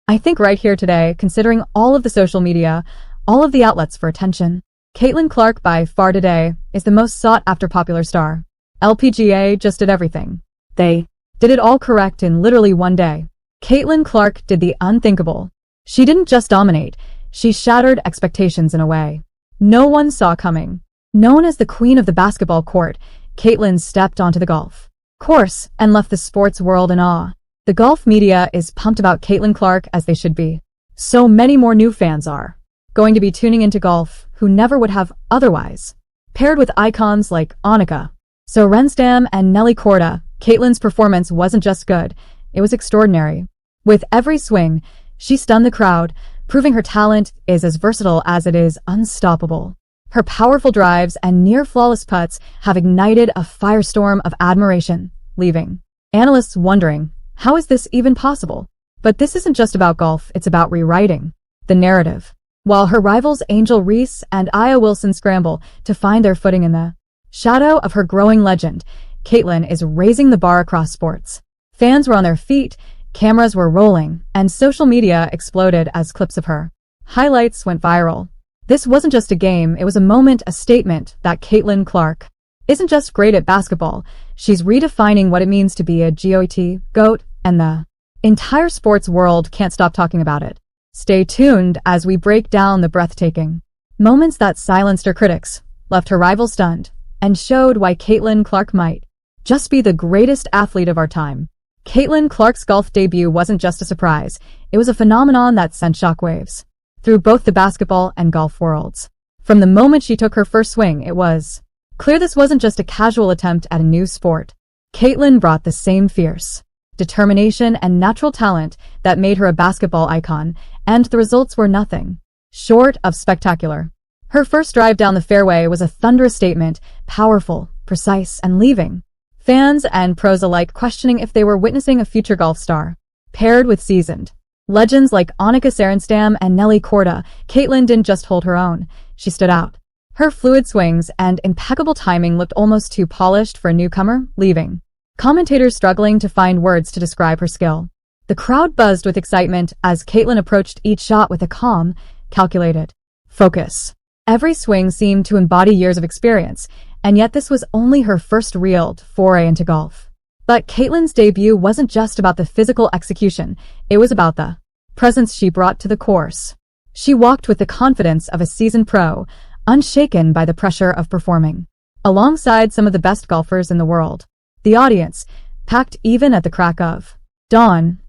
I think right here today, considering all of the social media, all of the outlets for attention, Caitlin Clark by far today is the most sought after popular star. LPGA just did everything. They did it all correct in literally one day. Caitlin Clark did the unthinkable. She didn't just dominate, she shattered expectations in a way no one saw coming. Known as the queen of the basketball court, Caitlin stepped onto the golf course and left the sports world in awe. The golf media is pumped about Caitlin Clark as they should be. So many more new fans are going to be tuning into golf who never would have otherwise. Paired with icons like Annika, Sorenstam and Nelly Korda, Caitlin's performance wasn't just good, it was extraordinary. With every swing, she stunned the crowd, proving her talent is as versatile as it is unstoppable. Her powerful drives and near-flawless putts have ignited a firestorm of admiration, leaving analysts wondering, how is this even possible? But this isn't just about golf, it's about rewriting the narrative. While her rivals Angel Reese and Aya Wilson scramble to find their footing in the shadow of her growing legend, Caitlin is raising the bar across sports. Fans were on their feet, cameras were rolling, and social media exploded as clips of her highlights went viral. This wasn't just a game, it was a moment, a statement that Caitlin Clark isn't just great at basketball, she's redefining what it means to be a GOAT, and the entire sports world can't stop talking about it. Stay tuned as we break down the breathtaking moments that silenced her critics, left her rivals stunned, and showed why Caitlin Clark might just be the greatest athlete of our time. Caitlin Clark's golf debut wasn't just a surprise, it was a phenomenon that sent shockwaves through both the basketball and golf worlds. From the moment she took her first swing, it was clear this wasn't just a casual attempt at a new sport. Caitlin brought the same fierce determination and natural talent that made her a basketball icon, and the results were nothing short of spectacular. Her first drive down the fairway was a thunderous statement, powerful, precise, and leaving fans and pros alike questioning if they were witnessing a future golf star. Paired with seasoned legends like Annika Sorenstam and Nelly Korda, Caitlin didn't just hold her own, she stood out. Her fluid swings and impeccable timing looked almost too polished for a newcomer, leaving commentators struggling to find words to describe her skill. The crowd buzzed with excitement as Caitlin approached each shot with a calm, calculated focus. Every swing seemed to embody years of experience, and yet this was only her first real foray into golf. But Caitlin's debut wasn't just about the physical execution, it was about the presence she brought to the course. She walked with the confidence of a seasoned pro, unshaken by the pressure of performing alongside some of the best golfers in the world. The audience, packed even at the crack of dawn,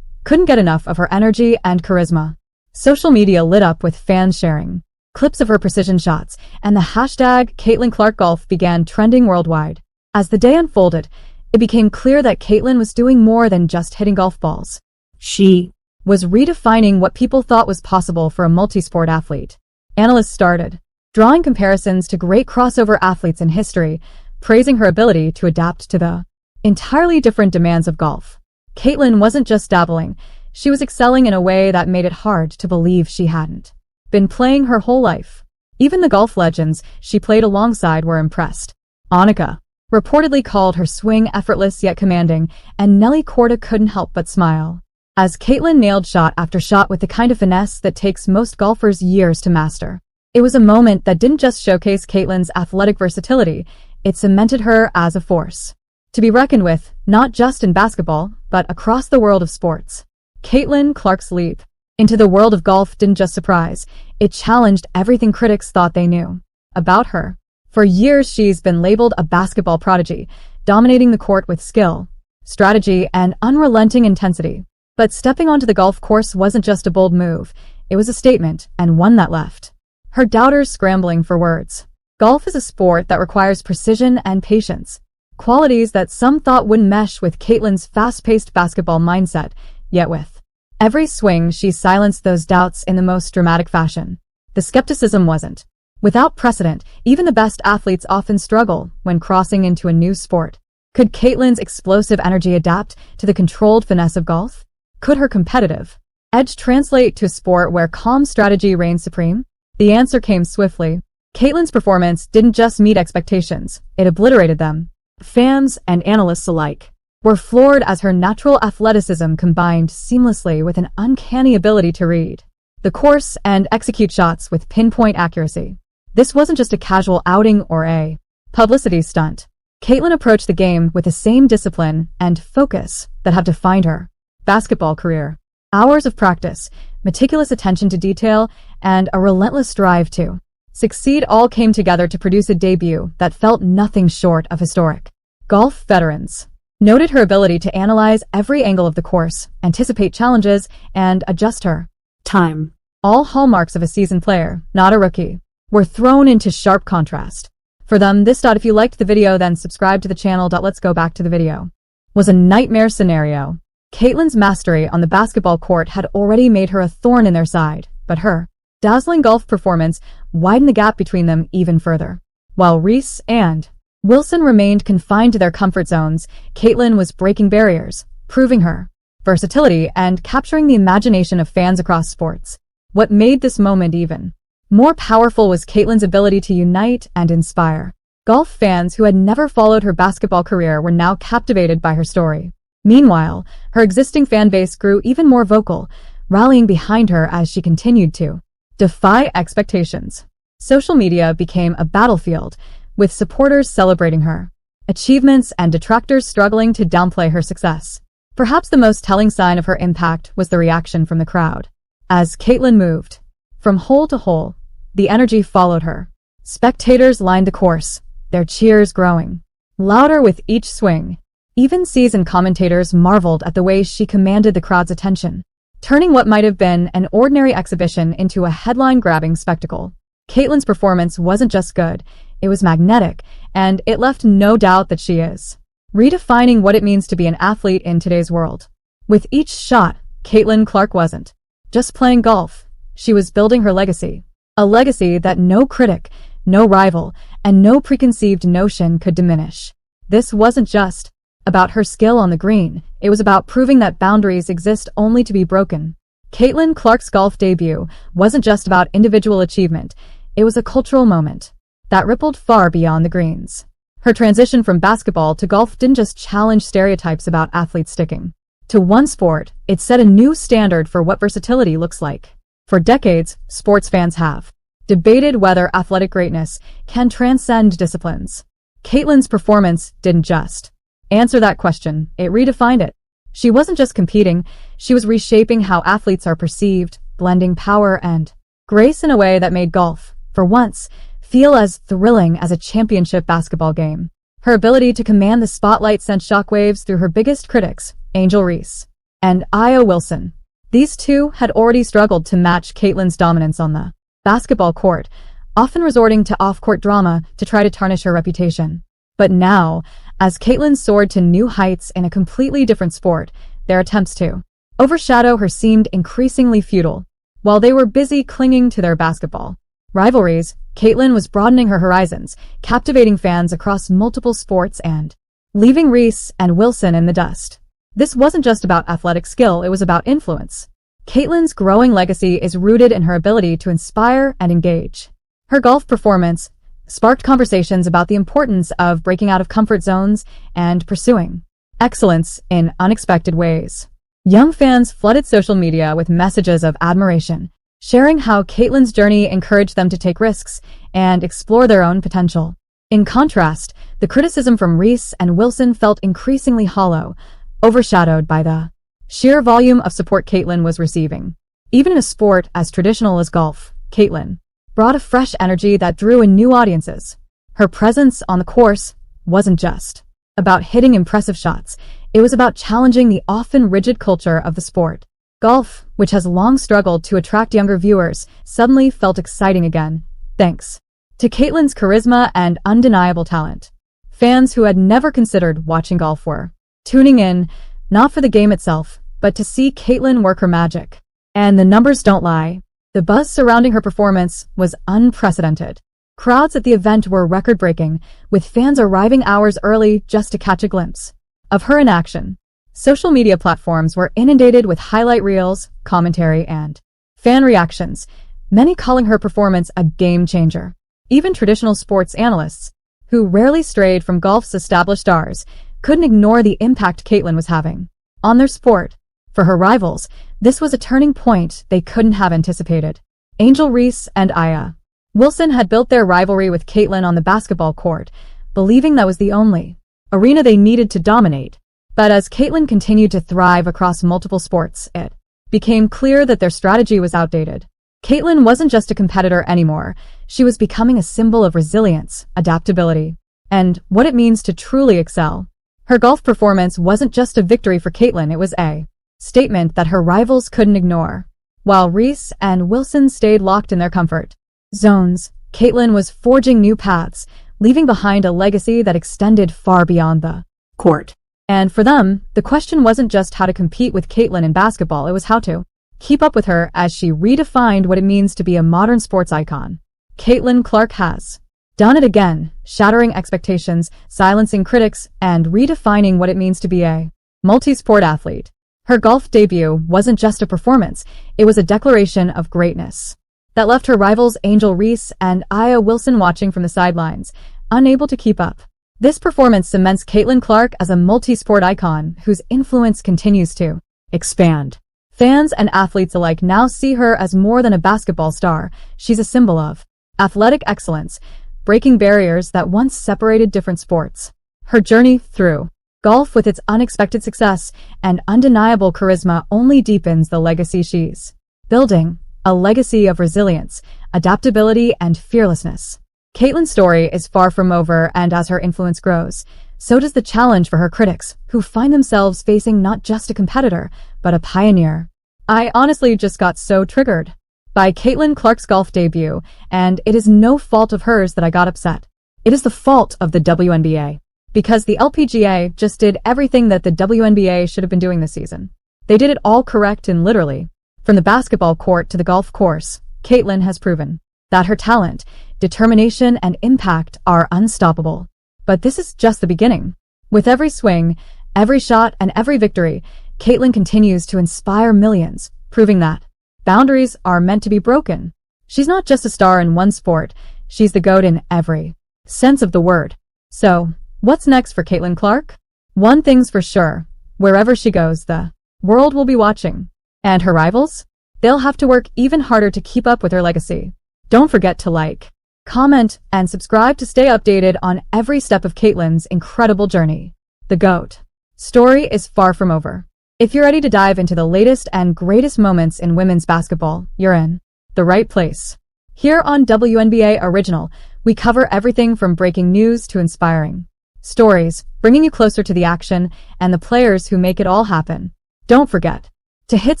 couldn't get enough of her energy and charisma. Social media lit up with fans sharing clips of her precision shots, and the hashtag #CaitlinClarkGolf began trending worldwide. As the day unfolded, it became clear that Caitlin was doing more than just hitting golf balls. She was redefining what people thought was possible for a multi-sport athlete. Analysts started drawing comparisons to great crossover athletes in history, praising her ability to adapt to the entirely different demands of golf. Caitlin wasn't just dabbling, she was excelling in a way that made it hard to believe she hadn't been playing her whole life. Even the golf legends she played alongside were impressed. Annika reportedly called her swing effortless yet commanding, and Nelly Korda couldn't help but smile as Caitlin nailed shot after shot with the kind of finesse that takes most golfers years to master. It was a moment that didn't just showcase Caitlin's athletic versatility, it cemented her as a force to be reckoned with, not just in basketball, but across the world of sports. Caitlin Clark's leap into the world of golf didn't just surprise, it challenged everything critics thought they knew about her. For years, she's been labeled a basketball prodigy, dominating the court with skill, strategy, and unrelenting intensity. But stepping onto the golf course wasn't just a bold move, it was a statement, and one that left her doubters scrambling for words. Golf is a sport that requires precision and patience, qualities that some thought wouldn't mesh with Caitlin's fast-paced basketball mindset, yet with every swing, she silenced those doubts in the most dramatic fashion. The skepticism wasn't without precedent, even the best athletes often struggle when crossing into a new sport. Could Caitlin's explosive energy adapt to the controlled finesse of golf? Could her competitive edge translate to a sport where calm strategy reigns supreme? The answer came swiftly. Caitlin's performance didn't just meet expectations, it obliterated them. Fans and analysts alike were floored as her natural athleticism combined seamlessly with an uncanny ability to read the course and execute shots with pinpoint accuracy. This wasn't just a casual outing or a publicity stunt. Caitlin approached the game with the same discipline and focus that have defined her basketball career. Hours of practice, meticulous attention to detail, and a relentless drive to succeed all came together to produce a debut that felt nothing short of historic. Golf veterans noted her ability to analyze every angle of the course, anticipate challenges, and adjust her time. All hallmarks of a seasoned player, not a rookie, were thrown into sharp contrast. For them, this if you liked the video, then subscribe to the channel. Let's go back to the video. Was a nightmare scenario. Caitlin's mastery on the basketball court had already made her a thorn in their side, but her dazzling golf performance widened the gap between them even further. While Reese and Wilson remained confined to their comfort zones, Caitlin was breaking barriers, proving her versatility and capturing the imagination of fans across sports. What made this moment even more powerful was Caitlin's ability to unite and inspire. Golf fans who had never followed her basketball career were now captivated by her story. Meanwhile, her existing fan base grew even more vocal, rallying behind her as she continued to defy expectations. Social media became a battlefield, with supporters celebrating her achievements and detractors struggling to downplay her success. Perhaps the most telling sign of her impact was the reaction from the crowd. As Caitlin moved from hole to hole, the energy followed her. Spectators lined the course, their cheers growing louder with each swing. Even seasoned commentators marveled at the way she commanded the crowd's attention, turning what might have been an ordinary exhibition into a headline-grabbing spectacle. Caitlin's performance wasn't just good, it was magnetic, and it left no doubt that she is redefining what it means to be an athlete in today's world. With each shot, Caitlin Clark wasn't just playing golf, she was building her legacy. A legacy that no critic, no rival, and no preconceived notion could diminish. This wasn't just about her skill on the green, it was about proving that boundaries exist only to be broken. Caitlin Clark's golf debut wasn't just about individual achievement, it was a cultural moment that rippled far beyond the greens. Her transition from basketball to golf didn't just challenge stereotypes about athletes sticking to one sport, it set a new standard for what versatility looks like. For decades, sports fans have debated whether athletic greatness can transcend disciplines. Caitlin's performance didn't just answer that question, it redefined it. She wasn't just competing, she was reshaping how athletes are perceived, blending power and grace in a way that made golf, for once, feel as thrilling as a championship basketball game. Her ability to command the spotlight sent shockwaves through her biggest critics, Angel Reese and Io Wilson. These two had already struggled to match Caitlin's dominance on the basketball court, often resorting to off-court drama to try to tarnish her reputation. But now, as Caitlin soared to new heights in a completely different sport, their attempts to overshadow her seemed increasingly futile. While they were busy clinging to their basketball rivalries, Caitlin was broadening her horizons, captivating fans across multiple sports and leaving Reese and Wilson in the dust. This wasn't just about athletic skill, it was about influence. Caitlin's growing legacy is rooted in her ability to inspire and engage. Her golf performance sparked conversations about the importance of breaking out of comfort zones and pursuing excellence in unexpected ways. Young fans flooded social media with messages of admiration, sharing how Caitlin's journey encouraged them to take risks and explore their own potential. In contrast, the criticism from Reese and Wilson felt increasingly hollow, overshadowed by the sheer volume of support Caitlin was receiving. Even in a sport as traditional as golf, Caitlin brought a fresh energy that drew in new audiences. Her presence on the course wasn't just about hitting impressive shots, it was about challenging the often rigid culture of the sport. Golf, which has long struggled to attract younger viewers, suddenly felt exciting again, thanks to Caitlin's charisma and undeniable talent. Fans who had never considered watching golf were tuning in, not for the game itself, but to see Caitlin work her magic. And the numbers don't lie. The buzz surrounding her performance was unprecedented. Crowds at the event were record-breaking, with fans arriving hours early just to catch a glimpse of her in action. Social media platforms were inundated with highlight reels, commentary, and fan reactions, many calling her performance a game-changer. Even traditional sports analysts, who rarely strayed from golf's established stars, couldn't ignore the impact Caitlyn was having on their sport. For her rivals, this was a turning point they couldn't have anticipated. Angel Reese and Aya Wilson had built their rivalry with Caitlyn on the basketball court, believing that was the only arena they needed to dominate. But as Caitlyn continued to thrive across multiple sports, it became clear that their strategy was outdated. Caitlyn wasn't just a competitor anymore. She was becoming a symbol of resilience, adaptability, and what it means to truly excel. Her golf performance wasn't just a victory for Caitlyn, it was a statement that her rivals couldn't ignore. While Reese and Wilson stayed locked in their comfort zones, Caitlyn was forging new paths, leaving behind a legacy that extended far beyond the court. And for them, the question wasn't just how to compete with Caitlyn in basketball, it was how to keep up with her as she redefined what it means to be a modern sports icon. Caitlyn Clark has done it again, shattering expectations, silencing critics, and redefining what it means to be a multi-sport athlete. Her golf debut wasn't just a performance, it was a declaration of greatness that left her rivals Angel Reese and Aya Wilson watching from the sidelines, unable to keep up. This performance cements Caitlyn Clark as a multi-sport icon whose influence continues to expand. Fans and athletes alike now see her as more than a basketball star. She's a symbol of athletic excellence, breaking barriers that once separated different sports. Her journey through golf, with its unexpected success and undeniable charisma, only deepens the legacy she's building, a legacy of resilience, adaptability, and fearlessness. Caitlyn's story is far from over, and as her influence grows, so does the challenge for her critics, who find themselves facing not just a competitor, but a pioneer. I honestly just got so triggered by Caitlyn Clark's golf debut, and it is no fault of hers that I got upset. It is the fault of the WNBA. Because the LPGA just did everything that the WNBA should have been doing this season. They did it all correct, and literally, from the basketball court to the golf course, Caitlyn has proven that her talent, determination, and impact are unstoppable. But this is just the beginning. With every swing, every shot, and every victory, Caitlyn continues to inspire millions, proving that boundaries are meant to be broken. She's not just a star in one sport, she's the GOAT in every sense of the word. So, what's next for Caitlyn Clark? One thing's for sure, wherever she goes, the world will be watching. And her rivals? They'll have to work even harder to keep up with her legacy. Don't forget to like, comment, and subscribe to stay updated on every step of Caitlyn's incredible journey. The GOAT story is far from over. If you're ready to dive into the latest and greatest moments in women's basketball, you're in the right place. Here on WNBA Original, we cover everything from breaking news to inspiring stories, bringing you closer to the action and the players who make it all happen. Don't forget to hit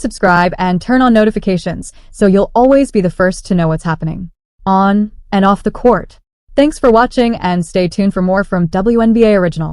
subscribe and turn on notifications so you'll always be the first to know what's happening on and off the court. Thanks for watching, and stay tuned for more from WNBA Original.